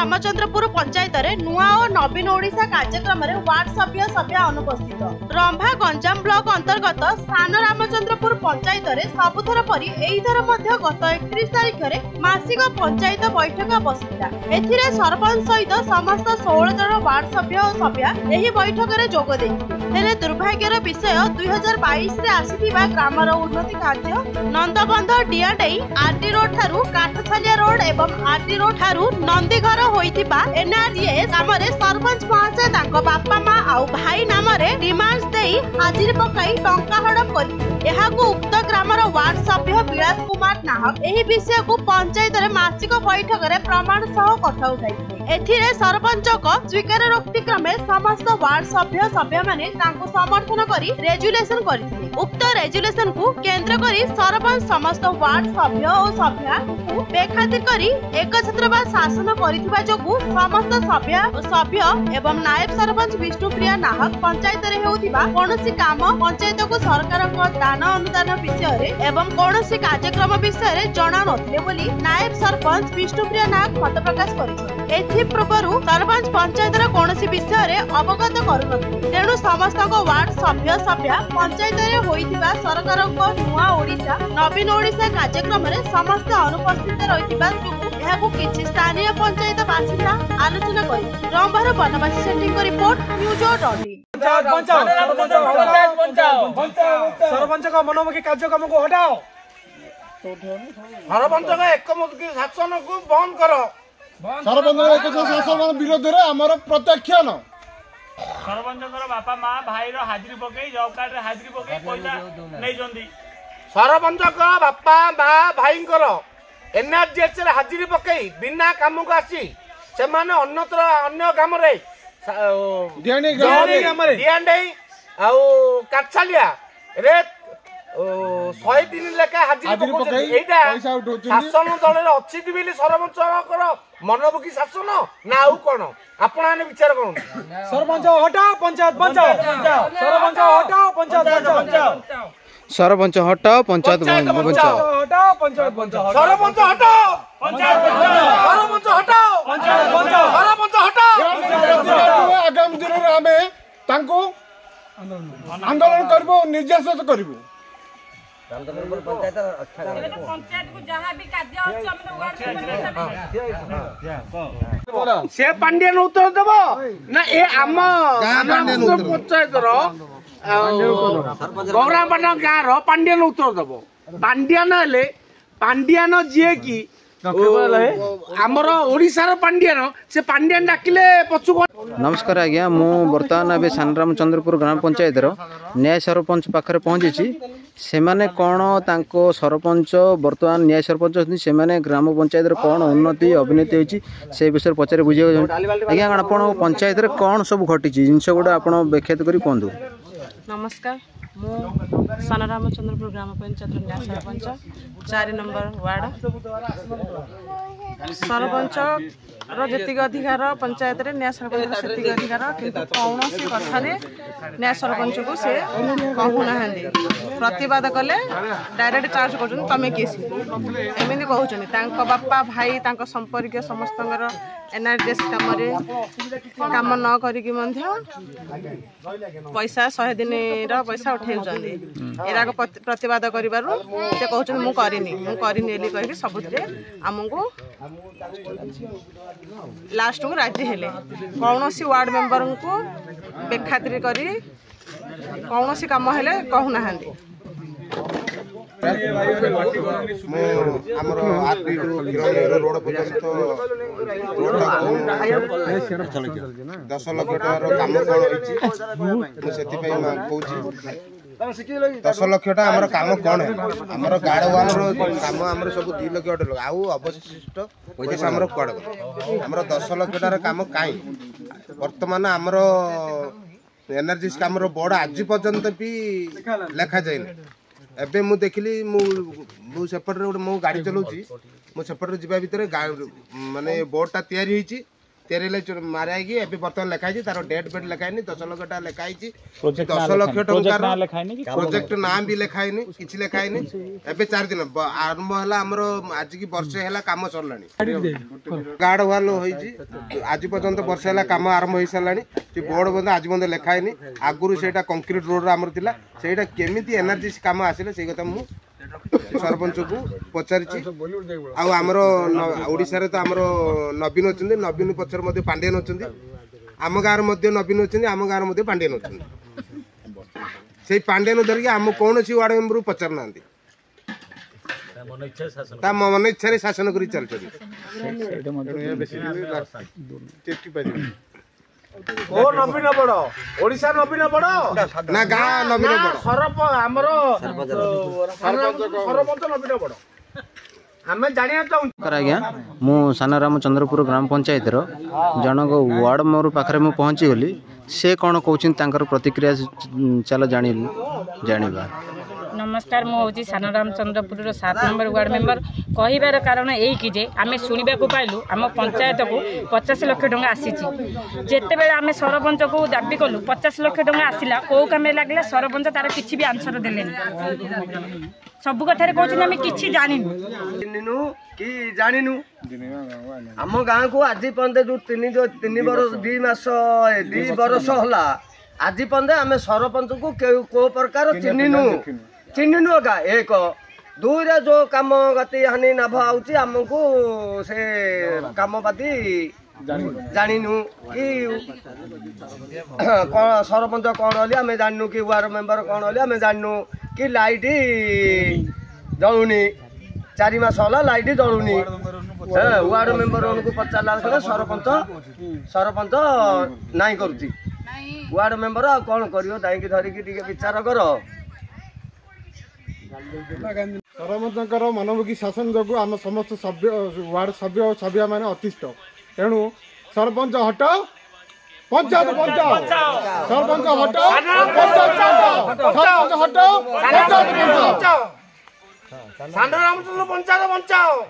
रामचंद्रपुर पंचायत रे नुआ और नवीन ओडिशा कार्यक्रम रे वार्ड सभ्य अनुपस्थित। रंभा गंजाम ब्लॉक अंतर्गत स्थान रामचंद्रपुर पंचायत रे सबुथर परी एही थर मध्य गत 31 तारिख रे मासिक पंचायत बैठक बसिता। एथिरे सरपंच सहित समस्त 16 जन वार्ड सभ्य और सभ्या एही बैठक रे जोग देथिले। हेले दुर्भाग्यर विषय 2022 रे आसीथिबा ग्रामर उन्नति कार्य नंदबंध डियाडेई आरटी रोड थारु काठछालिया रोड एवं आरटी रोड थारु नंदीघर होइथिबा एनआरजीएस नामरे सरपंच महाशय तांको बापा मां आउ भाई नामरे डिमांड्स देई हाजिर पकाई टंका हड़प करि एहाकू उक्त ग्रामर वार्ड सभ्य विलास कुमार नाहक एही विषय को पंचायत रे मासिक बैठक रे प्रमाण सह कथा उठाइथिले। एथिरे सरपंचक स्वीकारोक्ति क्रमे समस्त वार्ड सभ्य माने तांको समर्थन करी रेजुलेशन करिथिले। उक्त रेजुलेशन को केंद्र करी सरपंच समस्त वार्ड सभ्य और सभ्या को बेखातिर करी एक छत्रवाद शासन करिथिबा जोगु समस्त सभ्य एवं नायब सरपंच विष्णुप्रिया नाहक पंचायत रे हेउथिबा कोनोसी काम पंचायत को सरकारक दान अनुदान विषय रे एवं कोनोसी कार्यक्रम विषय रे जणा नथिले बोली नायब सरपंच विष्णुप्रिया नाहक मत प्रकाश करिथिले। एथि पूर्वरु सरपंच पंचायत रे कोनोसी विषय रे अवगत करूनथिले। तेणु समस्त वार्ड सभ्या पंचायत रे होइथिबा सरकारक नुआ ओडिशा नवीन ओडिशा कार्यक्रम रे समस्त अनुपस्थित रहिथिबा जोगु एहाकू किछि स्थानीय पंचायत बासिंदा आलोचना करि रंभार बनवासी सेटिंग रिपोर्ट न्यूज.in सरपंच का मनोमुखी कार्यक्रम को हटाओ। सरपंच का एकमुखी शासन को बंद करो। सरपंच एकमुखी शासन विरोध रे हमर प्रत्यक्ष न सरपंच बापा माँ भाई हाजिरी पकई जॉब कार्ड हाजिरी पकई पैसा नहीं जंदी। सरपंच का बापा माँ भाई एनआरजीएस रे हाजिरी पकई बिना काम को आसी से माने अन्य ग्राम रे डियाडेई आउ काठछालिया रे 100 दिन लेखा हाजिरी पकई एटा शासन दल रे अछि बिली सरपंच मनोमुखी शासन ना आउ कोन आपण आने विचार करू। सरपंच हटाओ पंचायत बचाओ। सरपंच हटाओ पंचायत बचाओ। सरपंच हटाओ पंचायत बचाओ। हटाओ पंचायत बचाओ। सरपंच हटाओ पंचायत बचाओ। सरपंच हटाओ पंचायत बचाओ। सरपंच हटाओ। आगामी दिन रे हमें तांको आंदोलन करबो निर्देशित करबो। पंचायत को जहाँ भी कार्य से पांड्यान उत्तर देव ना ए आम पंचायत गौरापाटन गाँव पांड्यान उत्तर देव। पांड्यान हेले पांड्यान जी की आमर ओडिशार पांड्यान से पांड्यान डाकिले पछुक। नमस्कार आज्ञा मु बर्तमान ए सान रामचंद्रपुर ग्राम पंचायत न्याय सरपंच पाखे पहुंची से माने कौन तांको सरपंच बर्तमान न्याय सरपंच से माने ग्राम पंचायत कौन उन्नति अभिनति होती से विषय पचारे बुझे आज्ञा आप पंचायत कौन सब घटी जिनस गुड़ा आप व्याख्यात कर कहूँ। नमस्कार मु सान रामचंद्रपुर ग्राम पंचायत न्याय सरपंच 4 नंबर वार्ड सरपंच जी अधिकार पंचायत रे न्याय सरपंच से अधिकार किंतु कौन सी कथा न्याय सरपंच को से कहूना प्रतिवाद कले डायरेक्ट चार्ज कर तमें केस एमती कहते बापा भाई संपर्क समस्त एनआरजीएस काम न करिकी पैसा 100 दिन पैसा उठे एरा प्रतिवाद कर से कहते मु करनी कह सबुरे आमको लास्ट को राजी हेले कौन सी वार्ड मेंबर को बेखातिर करी कौन सी काम हेले कहूना। रोड पर्यंत 10 लाख टकार काम कौन 10 लाख आमर काम कौन है आमर गार्ड वाल काम आमर सब 2 लाख आउ अवशिष्ट पैसा आमर कड़ आमर 10 लाख टकार काम कहीं वर्तमान आमर एनर्जी काम बोर्ड आज पर्यंत भी लेखा जाए। एबे मु देखली मु सेपटे गोटे मु गाड़ी चलाऊँ मु सेपटे जावा भितर माने बोर्डटा तैयारी तेरेले माराई एबे बर्तमान लिखाई तार डेट बेट लिखाई 10 लाख टा लिखाई 10 लाख टंकार प्रोजेक्ट नाम भी लिखाई किछि लिखाई एबे 4 दिन आरंभ हला हमरो आज की वर्ष हला काम सरलानी गार्ड वाल होईची आज पर्यंत वर्ष हला काम आरंभ होई सरलानी कि बोर्ड बंद आज बंद लिखाई आगुरु सेटा कंक्रीट रोड हमर थिला सेटा केमिति एनर्जी काम आसिले से कथा मु सरपंच को पचारि ओडिशा तो आमर नवीन अच्छा नवीन पचर पांडेन अच्छा आम गाँव नवीन अच्छा आम गाँव पांडेन अच्छा से पांडेन धरिकी आम कौन वार्ड मेम्बर पचार ना मन इच्छा शासन कर चलते ओ नवीन बड़ ओडिशा नवीन बड़ ना गाँ नवीन बड़ सरपंच नवीन बड़ आमे जानिया चाहूँ आज्ञा मु सानाराम चंद्रपुर ग्राम पंचायत जनक वार्ड मेम्बर पाखे मु पहुँची गली से कौन कहते प्रतिक्रिया चल जानिबा। नमस्कार मुझे सानाराम चंद्रपुर 7 नंबर वार्ड मेंबर कहबार कारण यही कि जे आमे शुणा पाइलु आम पंचायत को 50 लाख टंका आसीची जेते बेले आमे सरपंच को दाबी कलु 50 लाख टंका आसिला को काम लागला सरपंच तार किछि भी आंसर देलेनी सब कथार कहते आम कि जानिनु कि जानिनु आम गाँव को आज पर्यंत जो 3 वर्ष 2 मास 2 वर्ष होला आज पर्यंत आम सरपंच को को प्रकार चिन्हनु का एक दुई जो कम गति हानि नभ आउची आमको से कम पाती जानिनु कि सरपंच कौन होली आम जाननु कि वार्ड मेंबर कौन होली आम जाननु कि लाइट जलुनी 4 मास होला लाइट जलुनी वार्ड मेंबर को पचारा सरपंच नाई करुची वार्ड मेंबर आ कौन करियो दाइकी धरिकी टिके विचार कर सरपंचर मनमुखी शासन जो आम समस्त सभ्य वार्ड सभ्य और सभ्य मैंने अतिष्ठ तेणु सरपंच हटाओ पंचायत बचाओ सरपंच हटाओ पंचायत हटाओ पंचायत बचाओ सानाराम चंद्र पंचायत बचाओ।